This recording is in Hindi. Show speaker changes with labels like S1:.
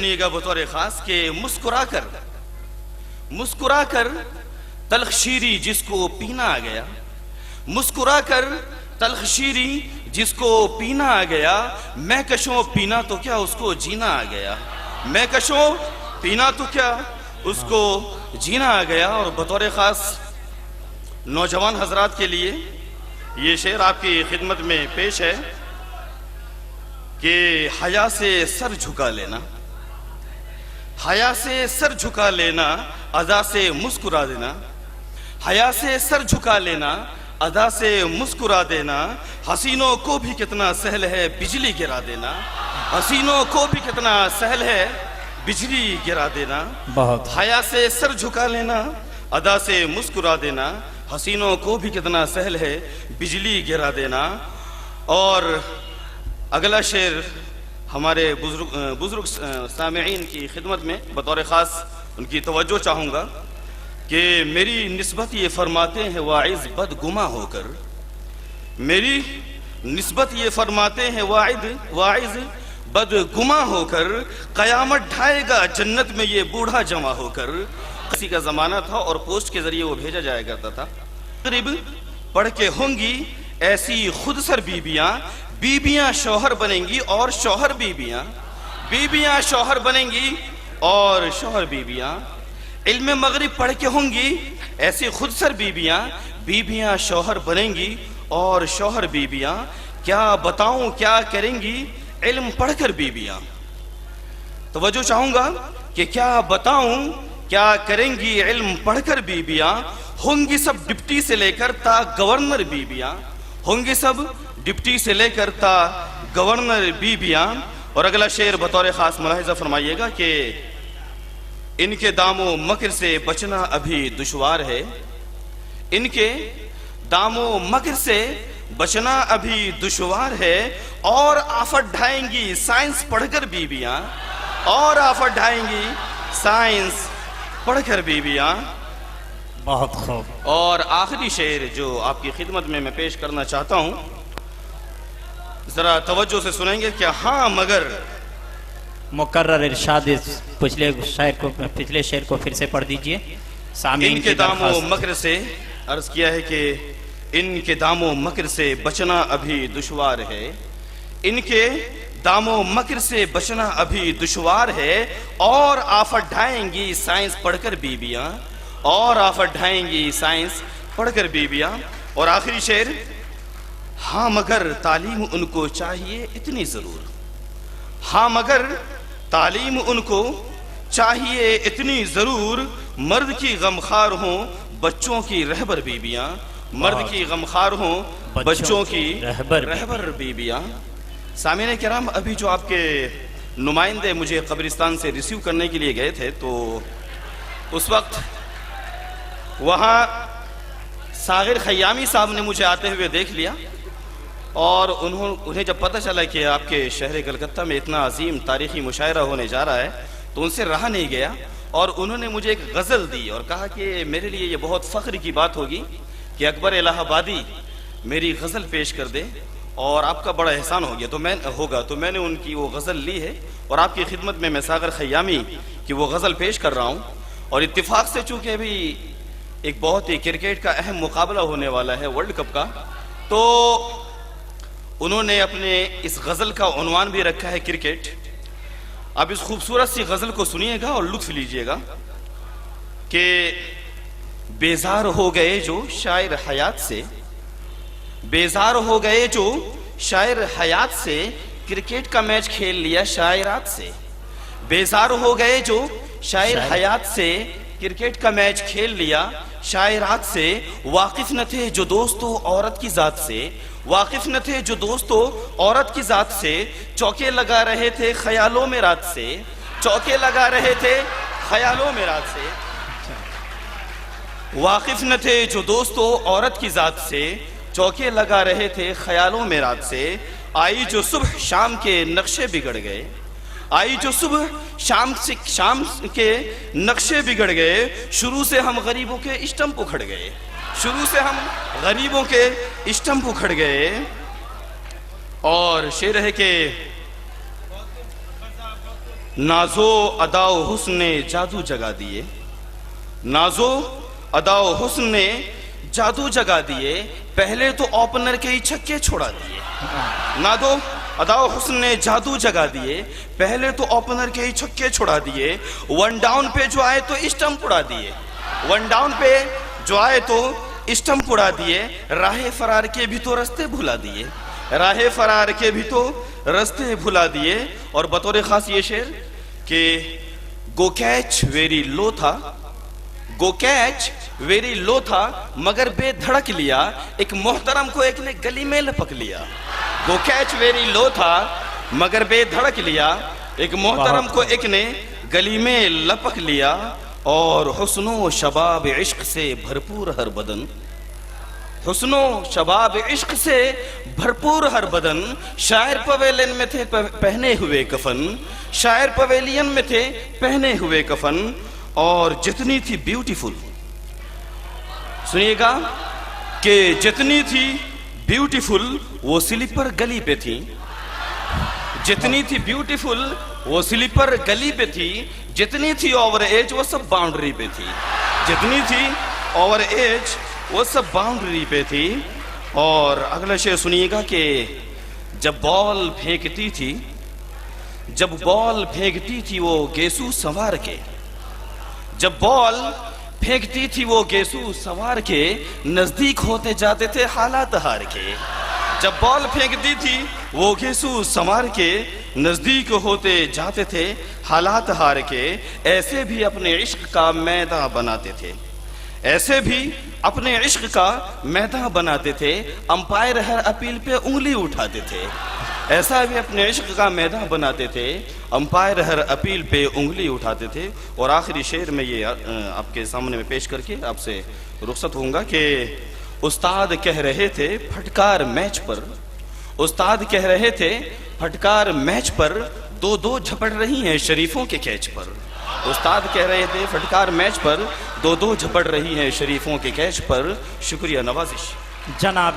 S1: सुनिएगा बतौर खास के मुस्कुराकर तल्ख शीरी जिसको पीना आ गया, मुस्कुराकर तल्ख शीरी जिसको पीना आ गया, मैं कशों पीना तो क्या उसको जीना आ गया, मैं कशों पीना तो क्या उसको जीना आ गया। और बतौर खास नौजवान हजरात के लिए ये शेर आपकी खिदमत में पेश है कि हया से सर झुका लेना, हया से सर झुका लेना, अदा से मुस्कुरा देना, हया से सर झुका लेना, अदा से मुस्कुरा देना, हसीनों को भी कितना सहल है बिजली गिरा देना, हसीनों को भी कितना सहल है बिजली गिरा देना।
S2: बहुत
S1: हया से सर झुका लेना, अदा से मुस्कुरा देना, हसीनों को भी कितना सहल है बिजली गिरा देना। और अगला शेर हमारे बुजुर्ग सामईन की खिदमत में बतौर ख़ास उनकी तवज्जो चाहूँगा कि मेरी निस्बत ये फरमाते हैं वाइज़ बदगुमा होकर, मेरी निस्बत ये फरमाते हैं वाइज़ बदगुमा होकर, क़यामत ढाएगा जन्नत में ये बूढ़ा जमा होकर। किसी का ज़माना था और पोस्ट के ज़रिए वो भेजा जाया करता था। करीब पढ़ के होंगी ऐसी खुदसर बीबियाँ, बीबियाँ शौहर बनेंगी और शौहर बीबियाँ, बीबियाँ शौहर बनेंगी और शौहर बीबियाँ। इल्म मगरिब पढ़ के होंगी ऐसी खुदसर बीबियाँ, बीबियाँ शौहर बनेंगी और शौहर बीबियाँ। क्या बताऊँ क्या करेंगी इल्म पढ़कर बीबियाँ। तवज्जो चाहूँगा कि क्या बताऊँ क्या करेंगी इल्म पढ़कर बीबियाँ। होंगी सब डिप्टी से लेकर ता गवर्नर बीबियाँ, होंगी सब डिप्टी से लेकर ता गवर्नर बीबियाँ। और अगला शेर बतौर ख़ास मुलाहिज़ा फरमाइएगा कि इनके दामों मकर से बचना अभी दुश्वार है, इनके दामों मकर से बचना अभी दुश्वार है। और आफत ढाएंगी साइंस पढ़कर बीबियाँ, और आफत ढाएंगी साइंस पढ़कर बीबियाँ।
S2: बहुत खूब।
S1: और आखिरी शेर जो आपकी खिदमत में मैं पेश करना चाहता हूँ, जरा तवज्जो से सुनेंगे क्या। हाँ मगर
S2: मुकर्रर इरशाद पिछले शेर को फिर से पढ़ दीजिए। सामीन
S1: इनके दामों मकर से, अर्ज किया है कि इनके दामों मकर से बचना अभी दुश्वार है, इनके दामों मकर से बचना अभी दुश्वार है। और आफत ढाएंगी साइंस पढ़कर बीबियाँ, और आफत ढाएंगी साइंस पढ़कर बीबियाँ। और आखिरी शेर, हाँ मगर तालीम उनको चाहिए इतनी ज़रूर, हाँ मगर तालीम उनको चाहिए इतनी ज़रूर। मर्द की गमखार हों बच्चों की रहबर बीबियाँ, मर्द की गमखार हों बच्चों की रहबर बीबियाँ। सामीने किराम, अभी जो आपके नुमाइंदे मुझे कब्रिस्तान से रिसीव करने के लिए गए थे, तो उस वक्त वहाँ सागिर खयामी साहब ने मुझे आते हुए देख लिया। और उन्हें जब पता चला कि आपके शहर कलकत्ता में इतना अजीम तारीख़ी मुशायरा होने जा रहा है, तो उनसे रहा नहीं गया और उन्होंने मुझे एक गज़ल दी और कहा कि मेरे लिए ये बहुत फ़ख्र की बात होगी कि अकबर इलाहाबादी मेरी गज़ल पेश कर दे और आपका बड़ा एहसान हो गया तो मैंने उनकी वो गज़ल ली है और आपकी खिदमत में मैं सागर खयामी की वो गज़ल पेश कर रहा हूँ। और इत्तेफाक से चूँकि अभी एक बहुत ही क्रिकेट का अहम मुकाबला होने वाला है वर्ल्ड कप का, तो उन्होंने अपने इस गज़ल का उन्वान भी रखा है क्रिकेट। अब इस खूबसूरत सी गज़ल को सुनिएगा और लुत्फ़ लीजिएगा कि बेजार हो गए जो शायर हयात से, बेजार हो गए जो शायर हयात से, क्रिकेट का मैच खेल लिया शायरात से। बेजार हो गए जो शायर हयात से, क्रिकेट का मैच खेल लिया शायरात से। वाकिफ न थे जो दोस्तों औरत की जात से, वाकिफ न थे जो दोस्तों औरत की जात से। चौके लगा रहे थे ख्यालों में रात से, चौके लगा रहे थे ख्यालों में रात से। वाकिफ न थे जो दोस्तों औरत की जात से, चौके लगा रहे थे ख्यालों में रात से। आई जो सुबह शाम के नक्शे बिगड़ गए, आई जो सुबह शाम के नक्शे बिगड़ गए। शुरू से हम गरीबों के स्टंप उखड़ गए, शुरू से हम गरीबों के स्टंप उखड़ गए। और शेर है कि नाजो अदाओ हुस्न ने जादू जगा दिए, नाजो अदाओ हुस्न ने जादू जगा दिए, पहले तो ओपनर के ही छक्के छोड़ा दिए। नाजो अदाओ हुस्न ने जादू जगा दिए, पहले तो ओपनर के ही छक्के छोड़ा दिए। वन डाउन पे जो आए तो स्टंप उड़ा दिए, वन डाउन पे जो आए तो स्टंप उड़ा दिए। राहे फरार के भी तो रास्ते भुला दिए, राहे फरार के भी तो रास्ते भुला दिए। और बतौर खास ये शेर कि गो कैच वेरी लो था, गो कैच वेरी लो था, मगर बेधड़क लिया, एक मोहतरम को एक ने गली में लपक लिया। गो कैच वेरी लो था मगर बेधड़क लिया, एक मोहतरम को एक ने गली में लपक लिया। और हुस्नो शबाब इश्क से भरपूर हर बदन, हुस्नो शबाब इश्क से भरपूर हर बदन। शायर पवेलियन में थे पहने हुए कफन, शायर पवेलियन में थे पहने हुए कफन। और जितनी थी ब्यूटीफुल, सुनिएगा, कि जितनी थी ब्यूटीफुल वो स्लीपर गली पे थी, जितनी थी ब्यूटीफुल वो स्लीपर गली पे थी, जितनी थी ओवर एज वो सब बाउंड्री पे थी, जितनी थी ओवर एज वो सब बाउंड्री पे थी। और अगला शेर सुनिएगा कि जब बॉल फेंकती थी, जब बॉल फेंकती थी वो गेसू संवार के, जब बॉल फेंकती थी वो गेसू संवार के, नजदीक होते जाते थे हालात हार के। जब बॉल फेंकती थी वो गेसू संवार के, नजदीक होते जाते थे हालात हार के। ऐसे भी अपने इश्क का मैदान बनाते थे, ऐसे भी अपने इश्क का मैदान बनाते थे, अंपायर हर अपील पे उंगली उठाते थे। ऐसा भी अपने इश्क का मैदान बनाते थे, अंपायर हर अपील पे उंगली उठाते थे। और आखिरी शेर में ये आपके सामने में पेश करके आपसे रुखसत होऊंगा कि उस्ताद कह रहे थे फटकार मैच पर, उस्ताद कह रहे थे फटकार मैच पर, दो दो झपट रही हैं शरीफों के कैच पर। उस्ताद कह रहे थे फटकार मैच पर, दो दो झपट रही हैं शरीफों के कैच पर। शुक्रिया, नवाजिश।
S2: जनाब